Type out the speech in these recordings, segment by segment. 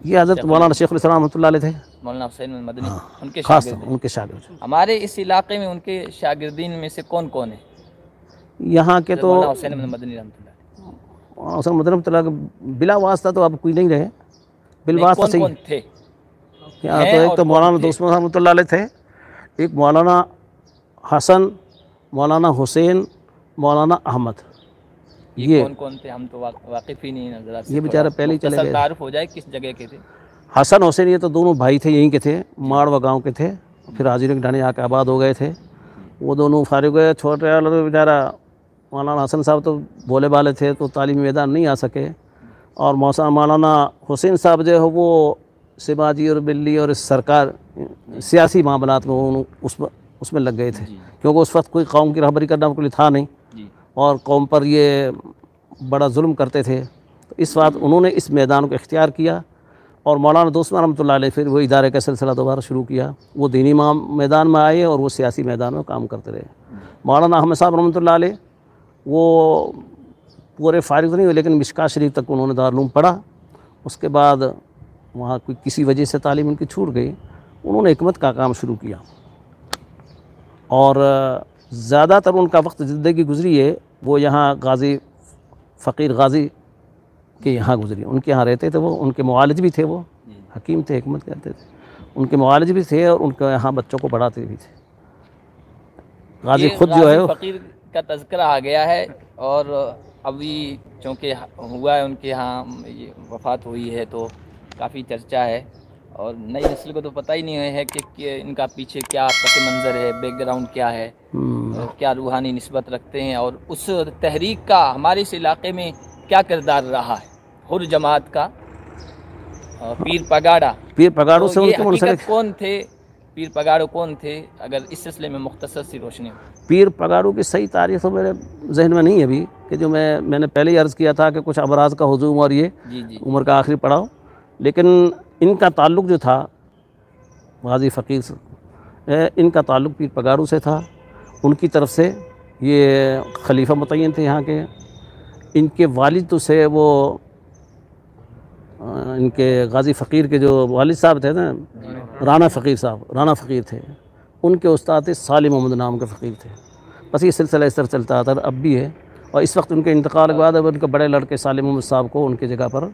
ये हज़रत मौलाना शेखुल इस्लाम रहमतुल्लाह अलैह थे, मौलाना हुसैन मदनी उनके ख़ास शागिर्द हैं। उनके शागिर्द। हमारे इस इलाके में उनके शागिर्दीन में से कौन कौन है? यहाँ के तो मौलाना हुसैन मदनी रहमतुल्लाह हुसैन मदनी रहमतुल्लाह के बिला वास्ता तो अब कोई नहीं रहे, बिल नहीं, वास्ता कौन सही। कौन थे? यहाँ हैं तो एक और तो कौन मौलाना थे? दोस्त रहमतुल्लाह अलैह थे, एक मौलाना हसन, मौलाना हुसैन, मौलाना अहमद। ये कौन कौन थे? हम तो वाकिफ़ ही नहीं नजर ये बेचारे पहले ही चले गए। तारुफ हो जाए किस जगह के थे? हसन हुसैन ये तो दोनों भाई थे, यहीं के थे, माड़वा गांव के थे, फिर हाजिर के ढाने आके आबाद हो गए थे। वो दोनों फारिग हुए। छोटे वाला तो बेचारा मौलाना हसन साहब तो भोले भाले थे, तो तालीमी मैदान नहीं आ सके। और मौलाना हुसैन साहब जो है वो शिवाजी और बिल्ली और सरकार सियासी मामलात में उसमें लग गए थे, क्योंकि उस वक्त कोई कौम की रहबरी करना उनके लिए था नहीं, और कौम पर ये बड़ा जुल्म करते थे। तो इस बात उन्होंने इस मैदान को इख्तियार किया, और मौलाना दोस्त रहमतुल्लाह अलैह फिर वो इदारे का सिलसिला दोबारा शुरू किया। वो दीनी मैदान में आए और वो सियासी मैदान में काम करते रहे। मौलाना अहमद साहब रहमतुल्लाह अलैह वो पूरे फारिग नहीं हुए, लेकिन मिशकात शरीफ तक उन्होंने दारुल पढ़ा। उसके बाद वहाँ कोई किसी वजह से तालीम उनकी छूट गई, उन्होंने हिकमत का काम शुरू किया, और ज़्यादातर उनका वक्त ज़िंदगी गुजरी है वो यहाँ गाज़ी फ़कीर गाज़ी के यहाँ गुजरी। उनके यहाँ रहते थे वो, उनके मुआलिज भी थे, वो हकीम थे, हिकमत कहते थे, उनके मुआलिज भी थे, और उनके यहाँ बच्चों को पढ़ाते भी थे। गाज़ी खुद जो है फ़कीर का तज़किरा आ गया है, और अभी चूँकि हुआ है उनके यहाँ वफ़ात हुई है तो काफ़ी चर्चा है, और नई नस्ल को तो पता ही नहीं है कि इनका पीछे क्या पस मंज़र है, बैकग्राउंड क्या है, क्या रूहानी निस्बत रखते हैं, और उस तहरीक का हमारे इस इलाके में क्या किरदार रहा है, हुर जमात का, पीर पगाड़ों से ये उनके हकीकत कौन थे? पीर पगाड़ो कौन थे? अगर इस सिलसिले में मुख्तसर सी रोशनी। पीर पगाड़ों की सही तारीख़ तो मेरे जहन में नहीं है अभी, कि जो मैंने पहले ही अर्ज़ किया था कि कुछ अमराज का हुजूम और ये उम्र का आखिरी पड़ाव, लेकिन इनका ताल्लुक़ जो था गाज़ी फ़कीर से, इनका ताल्लुक़ पीर पगाड़ों से था। उनकी तरफ से ये खलीफा मुतय्यन थे यहाँ के। इनके वालिद तो से वो इनके गाज़ी फ़कीर के जो वालिद साहब थे ना, राना फ़कीर साहब, राना फ़कीर थे, उनके उस्ताद थे सालिम मोहम्मद नाम के फ़कीर थे। बस ये सिलसिला इस तरह चलता आता अब भी है, और इस वक्त उनके इंतकाल के बाद अब उनके बड़े लड़के सालिम मोहम्मद साहब को उनकी जगह पर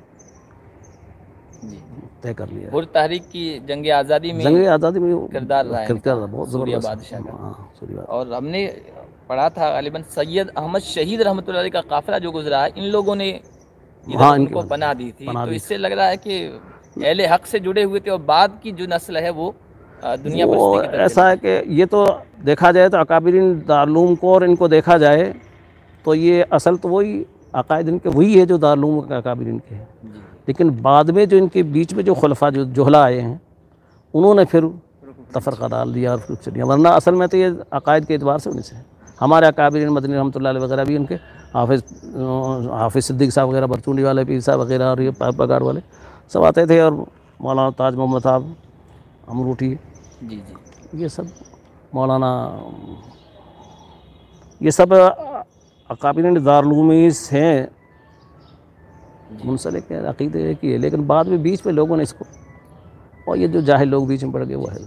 तय कर लिया। हुर तहरीक की जंग आज़ादी में किरदार रहा है बहुत ज़बरदस्त बादशाह का। और हमने पढ़ा था गालिबन सैयद अहमद शहीद रहमतुल्लाह अलैह का काफ़िला जो गुजरा है, इन लोगों ने इनको पनाह दी थी। तो इससे लग रहा है कि अहले हक से जुड़े हुए थे, और बाद की जो नस्ल है वो दुनिया पर ऐसा है कि ये तो देखा जाए तो अकाबिरीन दारुल को और इनको देखा जाए तो ये असल तो वही अकायद इनके वही है जो दारुल उलूम के अकाबिरीन के हैं, लेकिन बाद में जो इनके बीच में जो खुलफा जो जोहला आए हैं उन्होंने फिर तफरक़ा डाल दिया और फिर चलिए, वरना असल में तो ये अकायद के एतबार से उन्हीं से हमारे अकाबिरीन मदनी रहमतुल्लाह अलैह वगैरह भी उनके हाफिज़ सिद्दीक़ साहब वगैरह, बरचूंडी वाले पीर साहब वगैरह, और ये पगाड़ वाले सब आते थे, और मौलाना ताज मोहम्मद साहब अमरूठी, ये सब मौलाना, ये सब अकाबिरीन दारुल उलूम हैं, मुंसलिक अक़ीदे की है, लेकिन बाद में बीच में लोगों ने इसको, और ये जो जाहिल लोग बीच में पड़ गए वो है।